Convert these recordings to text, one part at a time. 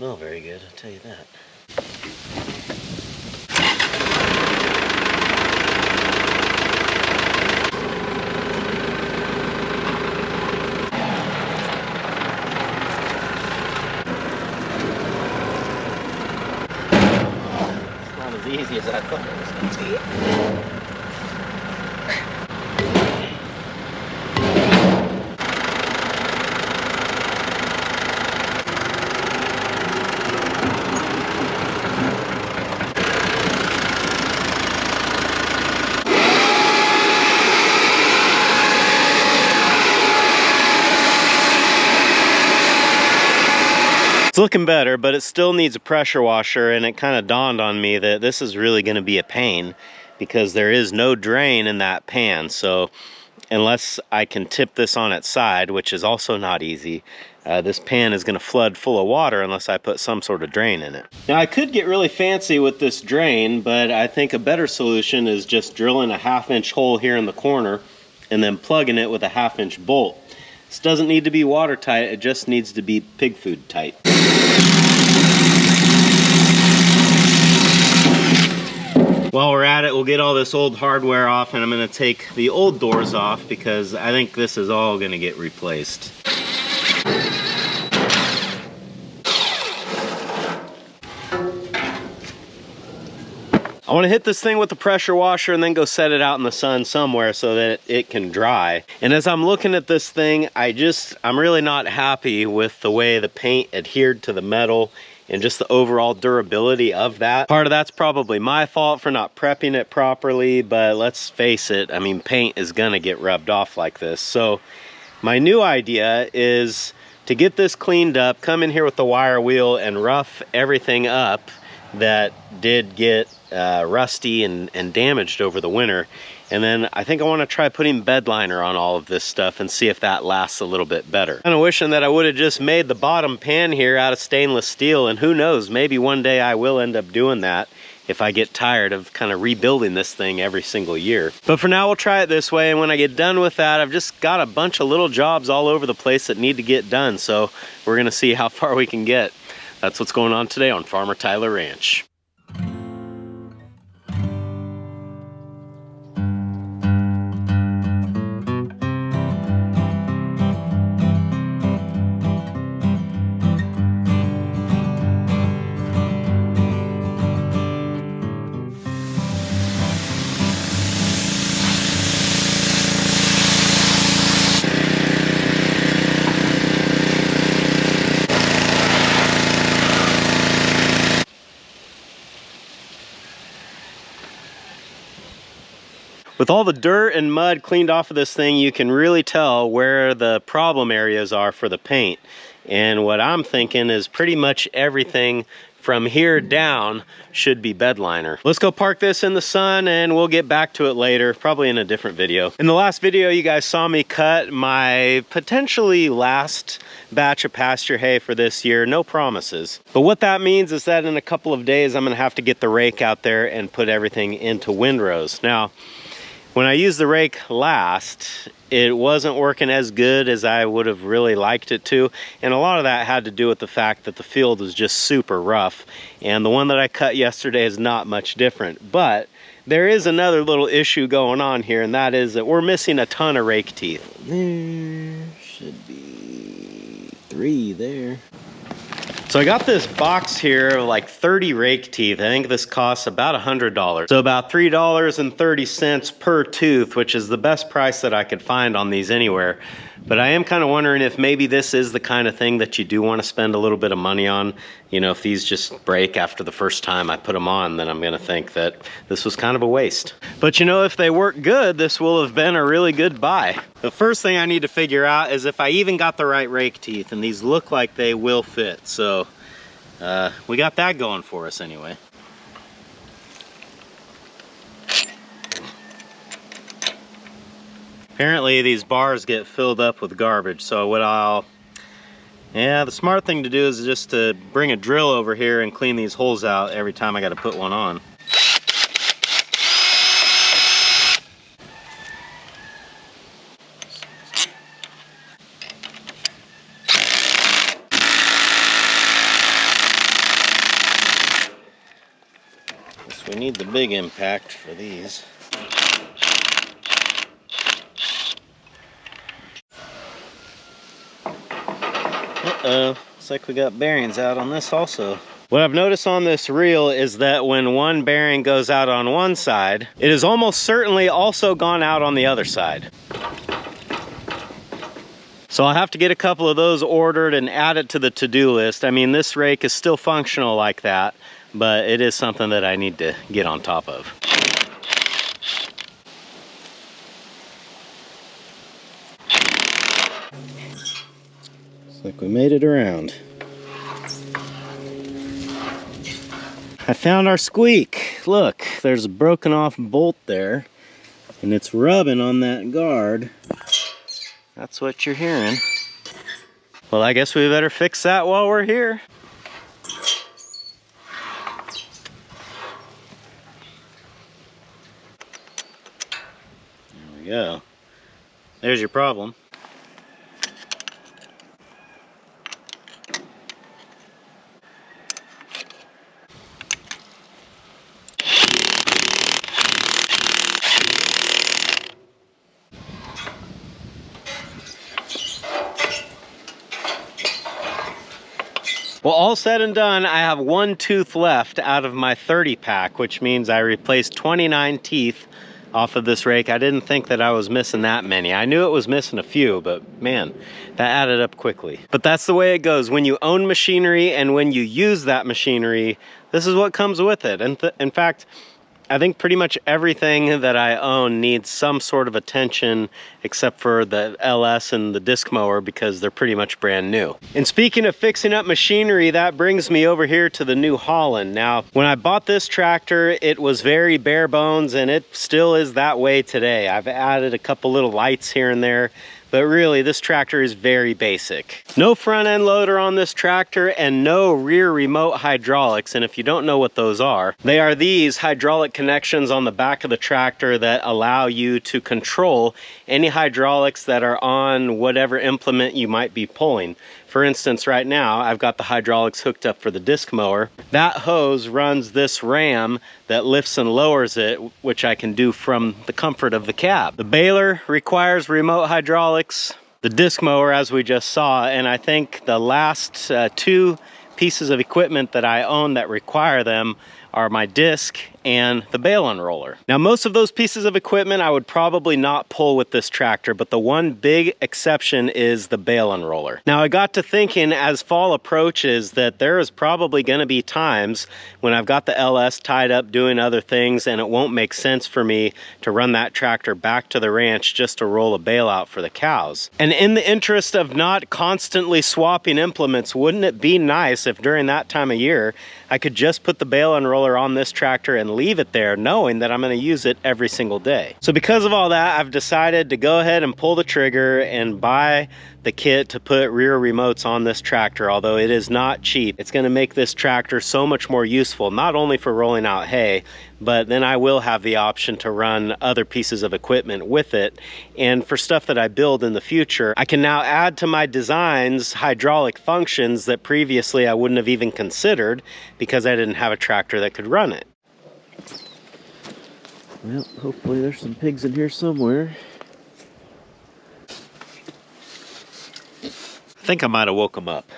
smell very good, I'll tell you that. It's not as easy as I thought it was going to be. It's looking better, but it still needs a pressure washer, and it kind of dawned on me that this is really going to be a pain because there is no drain in that pan. So unless I can tip this on its side, which is also not easy, this pan is going to flood full of water unless I put some sort of drain in it. Now I could get really fancy with this drain, but I think a better solution is just drilling a 1/2 inch hole here in the corner and then plugging it with a 1/2 inch bolt. This doesn't need to be watertight, it just needs to be pig food tight. While we're at it, we'll get all this old hardware off, and I'm going to take the old doors off because I think this is all going to get replaced. I want to hit this thing with the pressure washer and then go set it out in the sun somewhere so that it can dry. And as I'm looking at this thing, I'm really not happy with the way the paint adhered to the metal and just the overall durability of that. Part of that's probably my fault for not prepping it properly, but let's face it, I mean, paint is gonna get rubbed off like this. So my new idea is to get this cleaned up, come in here with the wire wheel and rough everything up that did get rusty and damaged over the winter. And then I think I want to try putting bed liner on all of this stuff and see if that lasts a little bit better. Kind of wishing that I would have just made the bottom pan here out of stainless steel, and who knows, maybe one day I will end up doing that if I get tired of kind of rebuilding this thing every single year. But for now, we'll try it this way, and when I get done with that, I've just got a bunch of little jobs all over the place that need to get done, so we're gonna see how far we can get. That's what's going on today on Farmer Tyler Ranch. With all the dirt and mud cleaned off of this thing, you can really tell where the problem areas are for the paint. And what I'm thinking is pretty much everything from here down should be bed liner. Let's go park this in the sun and we'll get back to it later, probably in a different video. In the last video, you guys saw me cut my potentially last batch of pasture hay for this year. No promises. But what that means is that in a couple of days, I'm gonna have to get the rake out there and put everything into windrows. Now, when I used the rake last, it wasn't working as good as I would have really liked it to. And a lot of that had to do with the fact that the field was just super rough. And the one that I cut yesterday is not much different. But there is another little issue going on here, and that is that we're missing a ton of rake teeth. There should be 3 there. So I got this box here of like 30 rake teeth. I think this costs about $100. So about $3.30 per tooth, which is the best price that I could find on these anywhere. But I am kind of wondering if maybe this is the kind of thing that you do want to spend a little bit of money on. You know, if these just break after the first time I put them on, then I'm going to think that this was kind of a waste. But you know, if they work good, this will have been a really good buy. The first thing I need to figure out is if I even got the right rake teeth, and these look like they will fit. So we got that going for us anyway. Apparently these bars get filled up with garbage, so the smart thing to do is just to bring a drill over here and clean these holes out every time I got to put one on. We need the big impact for these. Uh-oh, looks like we got bearings out on this also. What I've noticed on this reel is that when one bearing goes out on one side, it has almost certainly also gone out on the other side. So I'll have to get a couple of those ordered and add it to the to-do list. I mean, this rake is still functional like that, but it is something that I need to get on top of. Looks like we made it around. I found our squeak. Look, there's a broken off bolt there, and it's rubbing on that guard. That's what you're hearing. Well, I guess we better fix that while we're here. There we go. There's your problem. Well, all said and done, I have one tooth left out of my 30 pack, which means I replaced 29 teeth off of this rake. I didn't think that I was missing that many. I knew it was missing a few, but man, that added up quickly. But that's the way it goes. When you own machinery and when you use that machinery, this is what comes with it. And in fact, I think pretty much everything that I own needs some sort of attention except for the LS and the disc mower because they're pretty much brand new. And speaking of fixing up machinery, that brings me over here to the New Holland. Now, when I bought this tractor, it was very bare bones and it still is that way today. I've added a couple little lights here and there, but really this tractor is very basic. No front end loader on this tractor and no rear remote hydraulics. And if you don't know what those are, they are these hydraulic connections on the back of the tractor that allow you to control any hydraulics that are on whatever implement you might be pulling. For instance, right now, I've got the hydraulics hooked up for the disc mower. That hose runs this ram that lifts and lowers it, which I can do from the comfort of the cab. The baler requires remote hydraulics, the disc mower, as we just saw, and I think the last two pieces of equipment that I own that require them are my disc and the bale unroller. Now, most of those pieces of equipment I would probably not pull with this tractor, but the one big exception is the bale unroller. Now, I got to thinking as fall approaches that there is probably gonna be times when I've got the LS tied up doing other things and it won't make sense for me to run that tractor back to the ranch just to roll a bale out for the cows. And in the interest of not constantly swapping implements, wouldn't it be nice if during that time of year I could just put the bale unroller on this tractor and leave it there knowing that I'm going to use it every single day. So because of all that, I've decided to go ahead and pull the trigger and buy the kit to put rear remotes on this tractor. Although it is not cheap, it's going to make this tractor so much more useful, not only for rolling out hay, but then I will have the option to run other pieces of equipment with it. And for stuff that I build in the future, I can now add to my designs hydraulic functions that previously I wouldn't have even considered because I didn't have a tractor that could run it. Well, hopefully there's some pigs in here somewhere. I think I might have woke them up.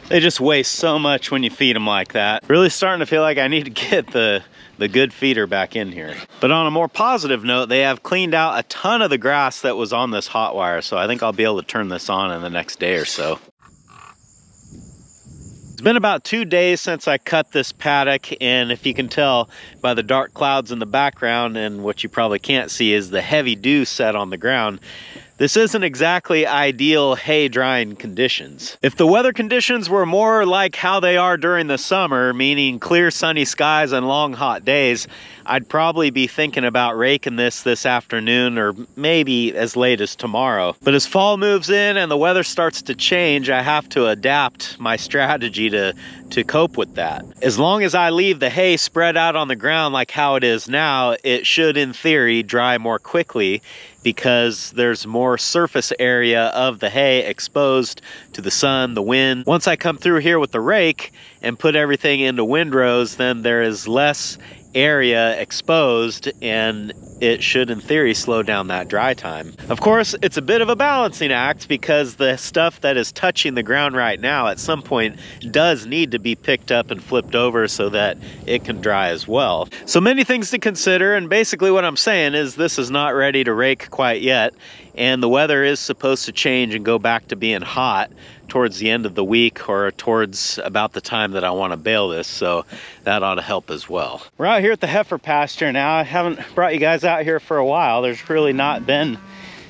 They just waste so much when you feed them like that. Really starting to feel like I need to get the good feeder back in here. But on a more positive note, they have cleaned out a ton of the grass that was on this hot wire, so I think I'll be able to turn this on in the next day or so. It's been about 2 days since I cut this paddock, and if you can tell by the dark clouds in the background, and what you probably can't see is the heavy dew set on the ground, This isn't exactly ideal hay drying conditions. If the weather conditions were more like how they are during the summer, meaning clear sunny skies and long hot days, I'd probably be thinking about raking this afternoon or maybe as late as tomorrow. But as fall moves in and the weather starts to change, I have to adapt my strategy to cope with that. As long as I leave the hay spread out on the ground like how it is now, it should in theory dry more quickly, because there's more surface area of the hay exposed to the sun, the wind. Once I come through here with the rake and put everything into windrows, then there is less area exposed, and it should in theory slow down that dry time. Of course, it's a bit of a balancing act, because the stuff that is touching the ground right now at some point does need to be picked up and flipped over so that it can dry as well. So many things to consider, and basically what I'm saying is this is not ready to rake quite yet, and the weather is supposed to change and go back to being hot towards the end of the week or towards about the time that I want to bale this, so that ought to help as well. We're out here at the heifer pasture now. I haven't brought you guys out here for a while. There's really not been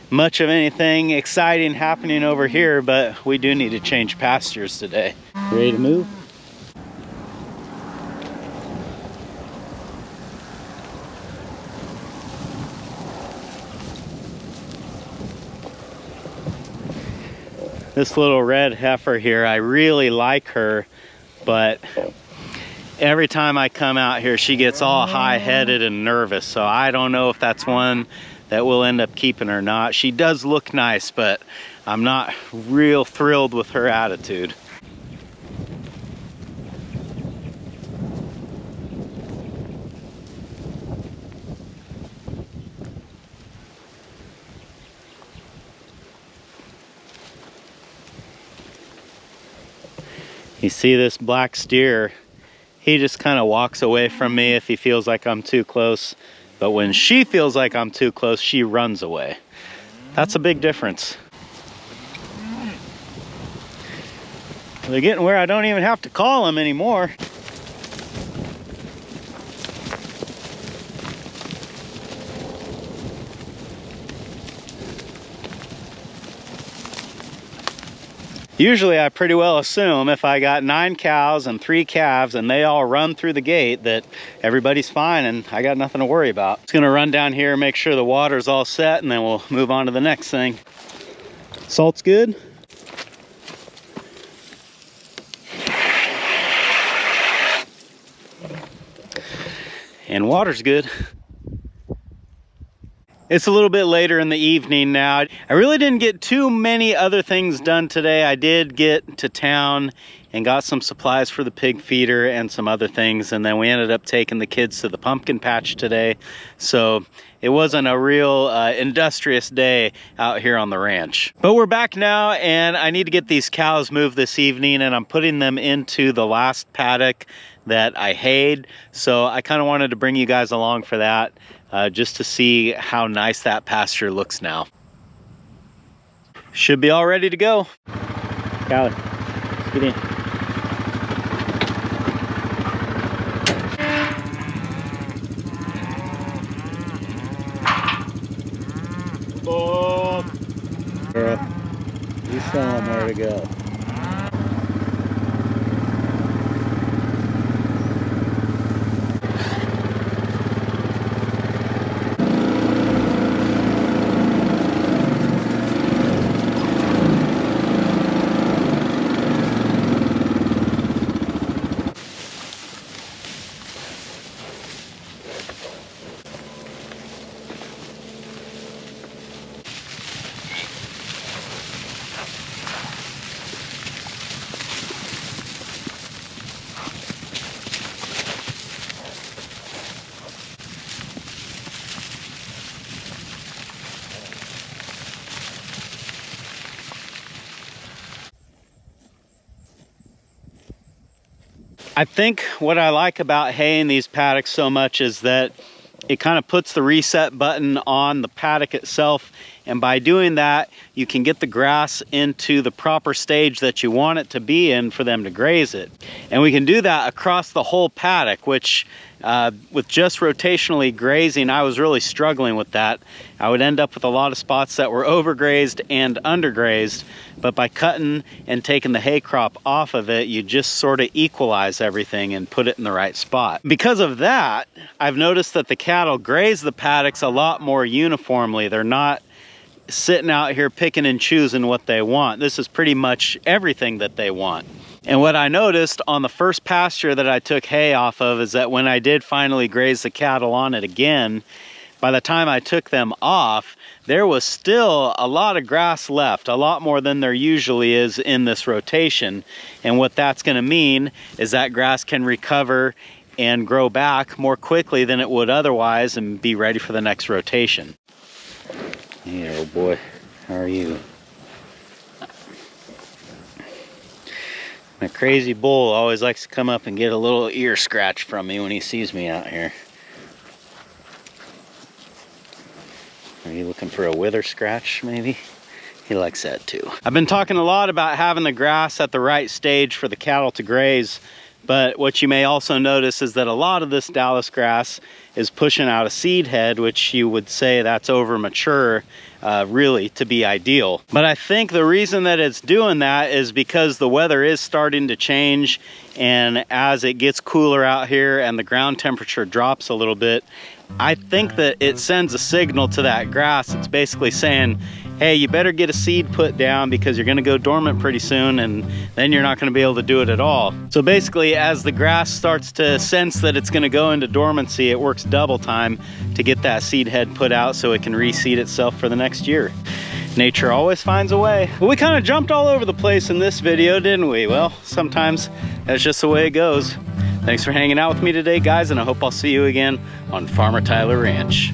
much of anything exciting happening over here, but we do need to change pastures today. Ready to move? This little red heifer here, I really like her, but every time I come out here, she gets all high-headed and nervous. So I don't know if that's one that we'll end up keeping or not. She does look nice, but I'm not real thrilled with her attitude. You see this black steer, he just kind of walks away from me if he feels like I'm too close. But when she feels like I'm too close, she runs away. That's a big difference. They're getting where I don't even have to call them anymore. Usually I pretty well assume if I got 9 cows and 3 calves and they all run through the gate that everybody's fine and I got nothing to worry about. Just gonna run down here, make sure the water's all set, and then we'll move on to the next thing. Salt's good? And water's good. It's a little bit later in the evening now. I really didn't get too many other things done today. I did get to town and got some supplies for the pig feeder and some other things, and then we ended up taking the kids to the pumpkin patch today. So it wasn't a real industrious day out here on the ranch. But we're back now, and I need to get these cows moved this evening, and I'm putting them into the last paddock that I hayed. So I kind of wanted to bring you guys along for that. Just to see how nice that pasture looks now. Should be all ready to go. Callie, let's get in. Oh. Girl, you show them where to go. I think what I like about haying these paddocks so much is that it kind of puts the reset button on the paddock itself, and by doing that you can get the grass into the proper stage that you want it to be in for them to graze it. And we can do that across the whole paddock, which with just rotationally grazing, I was really struggling with that. I would end up with a lot of spots that were overgrazed and undergrazed, but by cutting and taking the hay crop off of it, you just sort of equalize everything and put it in the right spot. Because of that, I've noticed that the cattle graze the paddocks a lot more uniformly. They're not sitting out here picking and choosing what they want. This is pretty much everything that they want. And what I noticed on the first pasture that I took hay off of is that when I did finally graze the cattle on it again, by the time I took them off, there was still a lot of grass left, a lot more than there usually is in this rotation. And what that's going to mean is that grass can recover and grow back more quickly than it would otherwise and be ready for the next rotation. Hey, old boy, how are you? My crazy bull always likes to come up and get a little ear scratch from me when he sees me out here. Are you looking for a wither scratch, maybe? He likes that too. I've been talking a lot about having the grass at the right stage for the cattle to graze, but what you may also notice is that a lot of this Dallas grass is pushing out a seed head, which you would say that's over mature, really, to be ideal. But I think the reason that it's doing that is because the weather is starting to change, and as it gets cooler out here and the ground temperature drops a little bit, I think that it sends a signal to that grass. It's basically saying, hey, you better get a seed put down because you're going to go dormant pretty soon, and then you're not going to be able to do it at all. So basically, as the grass starts to sense that it's going to go into dormancy, it works double time to get that seed head put out so it can reseed itself for the next year. Nature always finds a way. Well, we kind of jumped all over the place in this video, didn't we? Well, sometimes that's just the way it goes. Thanks for hanging out with me today, guys, and I hope I'll see you again on Farmer Tyler Ranch.